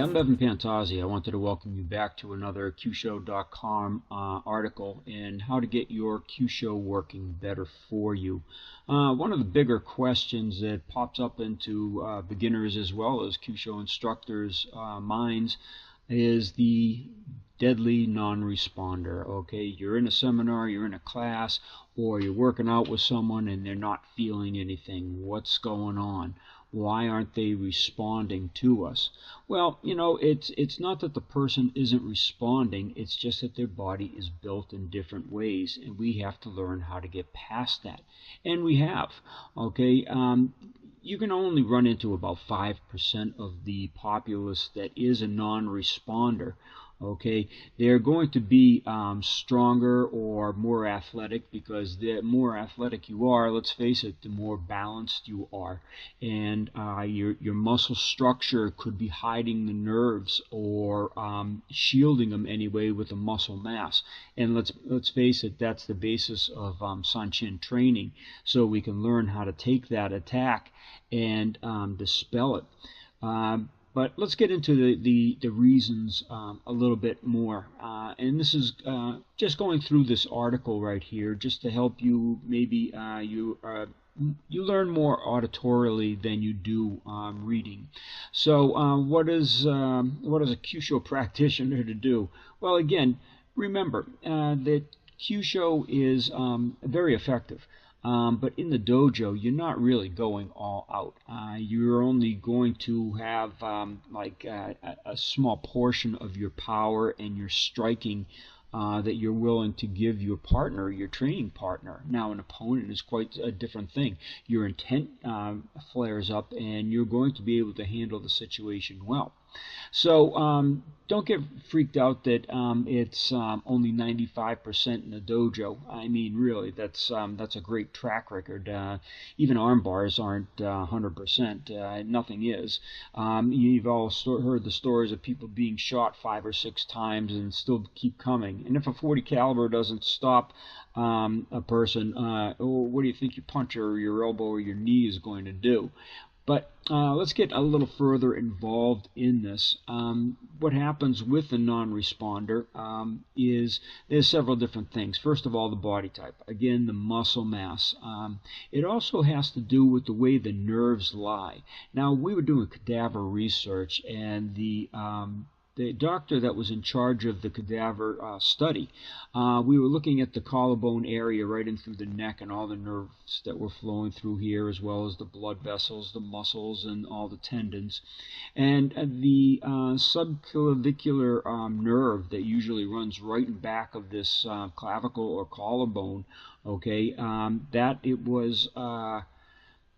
I'm Evan Pantazi. I wanted to welcome you back to another Kyusho.com article in how to get your Kyusho working better for you. One of the bigger questions that pops up into beginners as well as Kyusho instructors' minds is the deadly non-responder. Okay, you're in a seminar, you're in a class, or you're working out with someone and they're not feeling anything. What's going on? Why aren't they responding to us? Well, it's not that the person isn't responding, it's just that their body is built in different ways, and we have to learn how to get past that. And we have, okay? You can only run into about 5% of the populace that is a non-responder. Okay, they're going to be stronger or more athletic, because the more athletic you are, let's face it, the more balanced you are, and your muscle structure could be hiding the nerves or shielding them anyway with the muscle mass. And let's face it, that's the basis of Sanchin training, so we can learn how to take that attack and dispel it. But let's get into the reasons a little bit more. And this is just going through this article right here just to help you. Maybe you learn more auditorily than you do reading. So what is a Kyusho practitioner to do? Well, again, remember that Kyusho is very effective. But in the dojo, you're not really going all out. You're only going to have a small portion of your power and your striking that you're willing to give your partner, your training partner. Now, an opponent is quite a different thing. Your intent flares up, and you're going to be able to handle the situation well. So don't get freaked out that it's only 95% in the dojo. I mean, really, that's a great track record. Even arm bars aren't 100%. Nothing is. You've all heard the stories of people being shot 5 or 6 times and still keep coming. And if a .40 caliber doesn't stop a person, what do you think your punch or your elbow or your knee is going to do? But let's get a little further involved in this. What happens with a non-responder is there's several different things. First of all, the body type. Again, the muscle mass. It also has to do with the way the nerves lie. Now, we were doing cadaver research, and the doctor that was in charge of the cadaver study, we were looking at the collarbone area right in through the neck and all the nerves that were flowing through here, as well as the blood vessels, the muscles, and all the tendons. And the subclavicular nerve that usually runs right in back of this clavicle or collarbone, okay,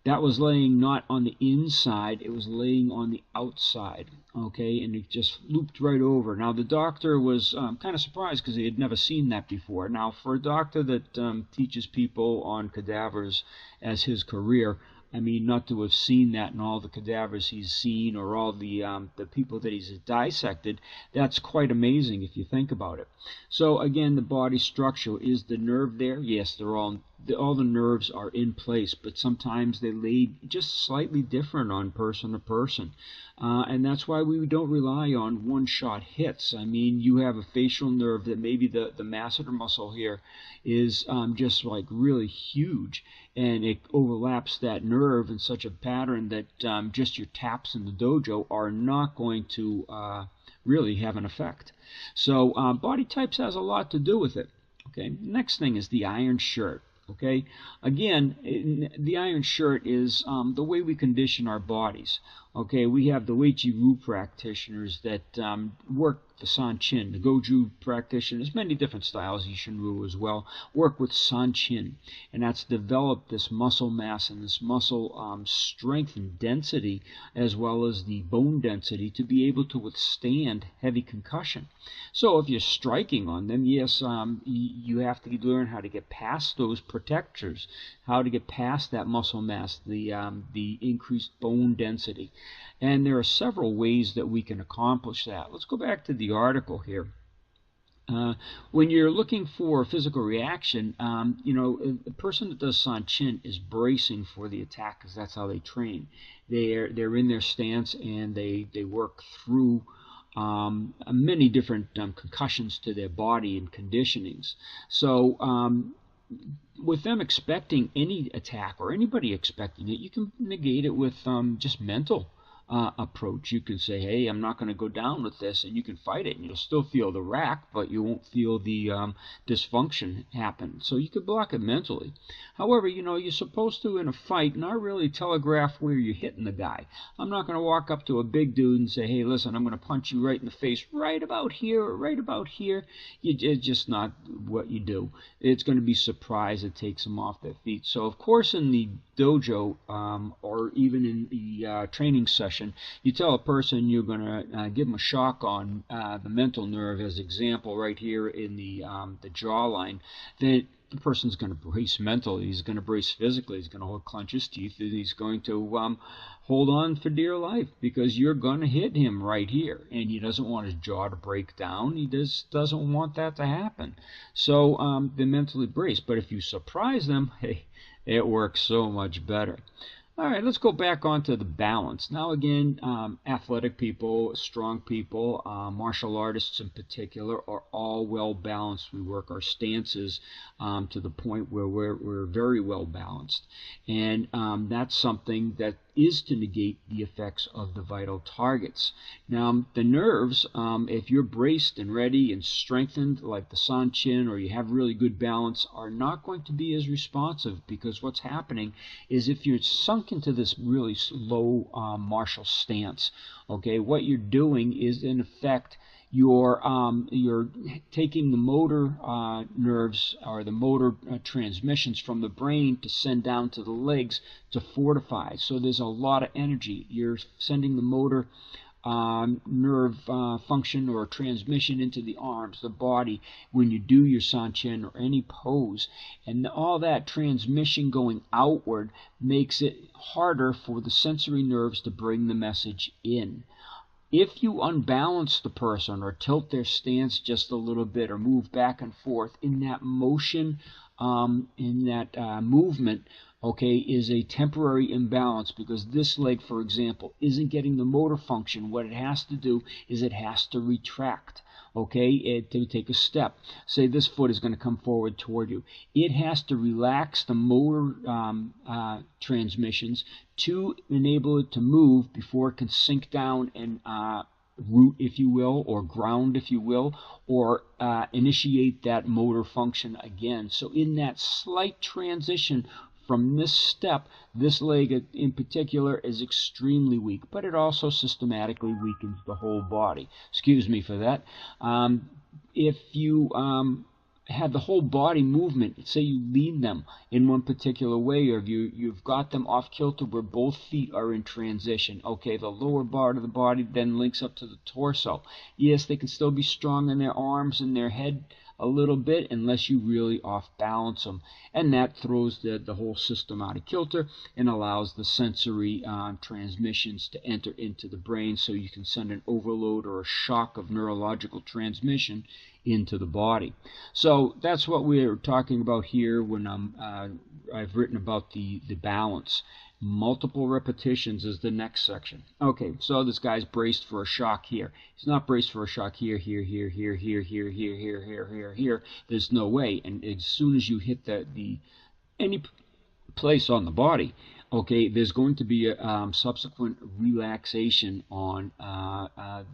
that was laying not on the inside, it was laying on the outside, okay, and it just looped right over. Now, the doctor was kind of surprised because he had never seen that before. Now, for a doctor that teaches people on cadavers as his career, I mean, not to have seen that in all the cadavers he's seen or all the people that he's dissected, that's quite amazing if you think about it. So again, the body structure, is the nerve there? Yes, all the nerves are in place, but sometimes they lay just slightly different on person to person. And that's why we don't rely on one-shot hits. I mean, you have a facial nerve that maybe the masseter muscle here is just like really huge, and it overlaps that nerve in such a pattern that just your taps in the dojo are not going to really have an effect. So body types has a lot to do with it. Okay, next thing is the iron shirt. Okay, again, the iron shirt is the way we condition our bodies. Okay, we have the Weichi-Ryu practitioners that work the Sanchin. The Goju practitioners, many different styles, Ishinryu as well, work with Sanchin. And that's developed this muscle mass and this muscle strength and density, as well as the bone density, to be able to withstand heavy concussion. So if you're striking on them, yes, you have to learn how to get past those protectors, how to get past that muscle mass, the increased bone density. And there are several ways that we can accomplish that. Let's go back to the article here. When you're looking for physical reaction, a person that does Sanchin is bracing for the attack, because that's how they train. They're in their stance, and they work through many different concussions to their body and conditionings. So with them expecting any attack or anybody expecting it, you can negate it with just mental approach. You can say, hey, I'm not going to go down with this, and you can fight it, and you'll still feel the rack, but you won't feel the dysfunction happen. So you could block it mentally. However, you're supposed to, in a fight, not really telegraph where you're hitting the guy. I'm not going to walk up to a big dude and say, hey, listen, I'm going to punch you right in the face, right about here or right about here. It's just not what you do. It's going to be surprise that takes them off their feet. So, of course, in the dojo or even in the training session, you tell a person you're going to give them a shock on the mental nerve, as example right here in the jawline, that the person's going to brace mentally, he's going to brace physically, he's going to clench his teeth, and he's going to hold on for dear life, because you're going to hit him right here, and he doesn't want his jaw to break down. He just doesn't want that to happen. So they're mentally braced. But if you surprise them, hey, it works so much better. All right, let's go back onto the balance. Now again, athletic people, strong people, martial artists in particular, are all well balanced. We work our stances to the point where we're very well balanced. And that's something that is to negate the effects of the vital targets. Now, the nerves, if you're braced and ready and strengthened like the Sanchin, or you have really good balance, are not going to be as responsive, because what's happening is if you're sunk into this really low martial stance, okay, what you're doing is in effect you're taking the motor nerves or the motor transmissions from the brain to send down to the legs to fortify. So there's a lot of energy. You're sending the motor nerve function or transmission into the arms, the body, when you do your Sanchin or any pose. And all that transmission going outward makes it harder for the sensory nerves to bring the message in. If you unbalance the person or tilt their stance just a little bit or move back and forth in that motion, in that movement, okay, is a temporary imbalance, because this leg, for example, isn't getting the motor function. What it has to do is it has to retract, okay, to take a step. Say this foot is going to come forward toward you. It has to relax the motor transmissions to enable it to move before it can sink down and root, if you will, or ground, if you will, or initiate that motor function again. So in that slight transition from this step, this leg in particular is extremely weak, but it also systematically weakens the whole body. Excuse me for that. If you have the whole body movement, say you lean them in one particular way, or you've got them off kilter where both feet are in transition, okay, the lower part of the body then links up to the torso. Yes, they can still be strong in their arms and their head a little bit, unless you really off balance them, and that throws the whole system out of kilter and allows the sensory transmissions to enter into the brain, so you can send an overload or a shock of neurological transmission into the body. So that's what we're talking about here when I've written about the balance. Multiple repetitions is the next section. Okay, so this guy's braced for a shock here. He's not braced for a shock here, here, here, here, here, here, here, here, here, here, here. There's no way. And as soon as you hit any place on the body, okay, there's going to be a subsequent relaxation on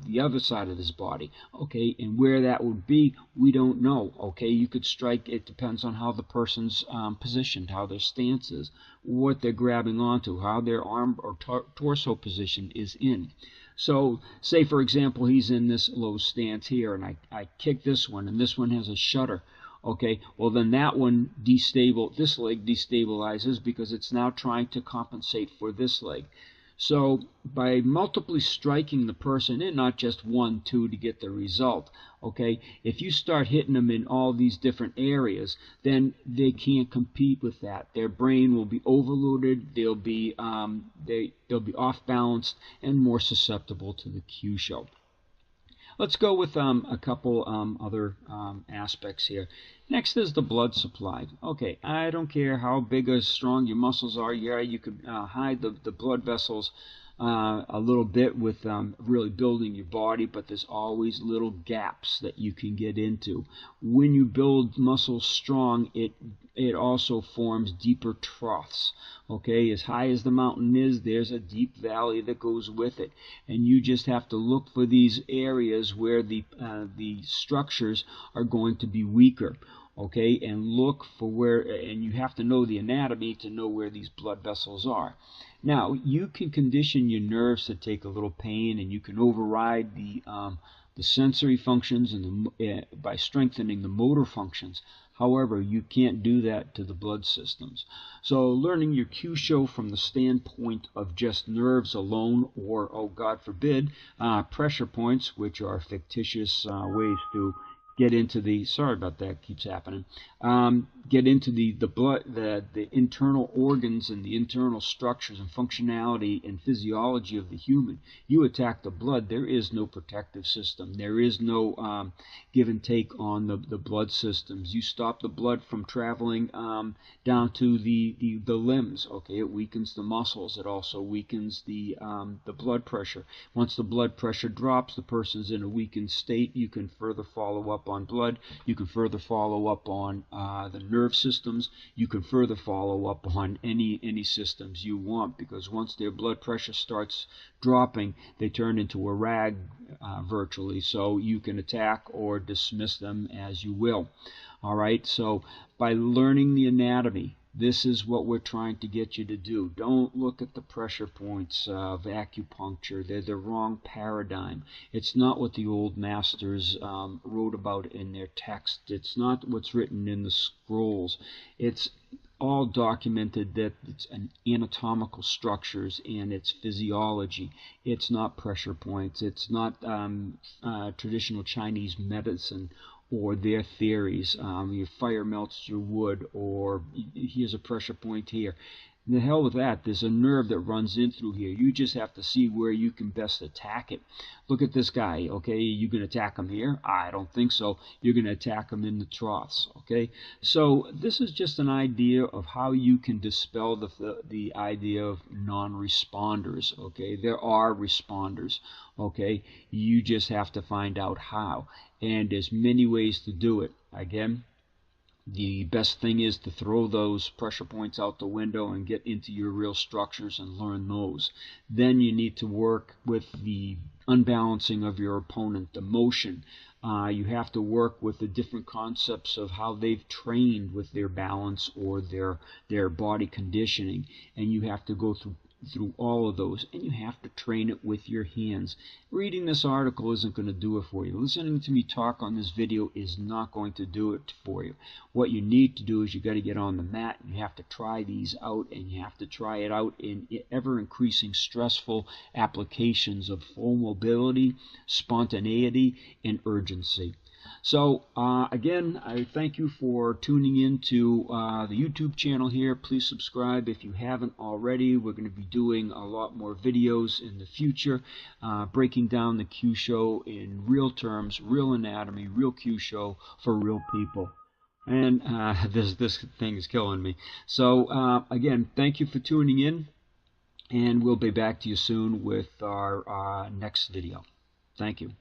the other side of this body, okay, and where that would be, we don't know, okay. You could strike, it depends on how the person's positioned, how their stance is, what they're grabbing onto, how their arm or torso position is in. So, say for example, he's in this low stance here, and I kick this one, and this one has a shutter. Okay, well then that one this leg destabilizes, because it's now trying to compensate for this leg. So by multiply striking the person in, not just 1, 2 to get the result, okay, if you start hitting them in all these different areas, then they can't compete with that. Their brain will be overloaded, they'll be off balanced and more susceptible to the Kyusho. Let's go with a couple other aspects here. Next is the blood supply. Okay, I don't care how big or strong your muscles are. Yeah, you could hide the blood vessels a little bit with really building your body, but there's always little gaps that you can get into. When you build muscles strong, it also forms deeper troughs. Okay, as high as the mountain is, there's a deep valley that goes with it, and you just have to look for these areas where the structures are going to be weaker. Okay, and look for where, and you have to know the anatomy to know where these blood vessels are. Now, you can condition your nerves to take a little pain, and you can override the sensory functions and by strengthening the motor functions. However, you can't do that to the blood systems. So learning your Kyusho from the standpoint of just nerves alone, or, oh God forbid, pressure points, which are fictitious ways to get into the, sorry about that, keeps happening, get into the blood, the internal organs and the internal structures and functionality and physiology of the human. You attack the blood, there is no protective system. There is no give and take on the blood systems. You stop the blood from traveling down to the limbs. Okay, it weakens the muscles. It also weakens the blood pressure. Once the blood pressure drops, the person's in a weakened state. You can further follow up on blood. You can further follow up on the nerve systems. You can further follow up on any systems you want, because once their blood pressure starts dropping, they turn into a rag virtually. So you can attack or dismiss them as you will. All right, so by learning the anatomy, this is what we're trying to get you to do. Don't look at the pressure points of acupuncture. They're the wrong paradigm. It's not what the old masters wrote about in their text. It's not what's written in the scrolls. It's all documented that it's an anatomical structures and its physiology. It's not pressure points. It's not traditional Chinese medicine or their theories. Your fire melts your wood, or here's a pressure point here. The hell with that. There's a nerve that runs in through here. You just have to see where you can best attack it. Look at this guy, okay? You can attack him here? I don't think so. You're going to attack him in the troughs, okay? So this is just an idea of how you can dispel the idea of non-responders, okay? There are responders, okay? You just have to find out how. And there's many ways to do it. Again, the best thing is to throw those pressure points out the window and get into your real structures and learn those. Then you need to work with the unbalancing of your opponent, the motion. You have to work with the different concepts of how they've trained with their balance or their body conditioning. And you have to go through all of those, and you have to train it with your hands. Reading this article isn't going to do it for you. Listening to me talk on this video is not going to do it for you. What you need to do is you got to get on the mat, and you have to try these out, and you have to try it out in ever-increasing stressful applications of full mobility, spontaneity, and urgency. So, again, I thank you for tuning in to the YouTube channel here. Please subscribe if you haven't already. We're going to be doing a lot more videos in the future, breaking down the Kyusho in real terms, real anatomy, real Kyusho for real people. And this thing is killing me. So, again, thank you for tuning in, and we'll be back to you soon with our next video. Thank you.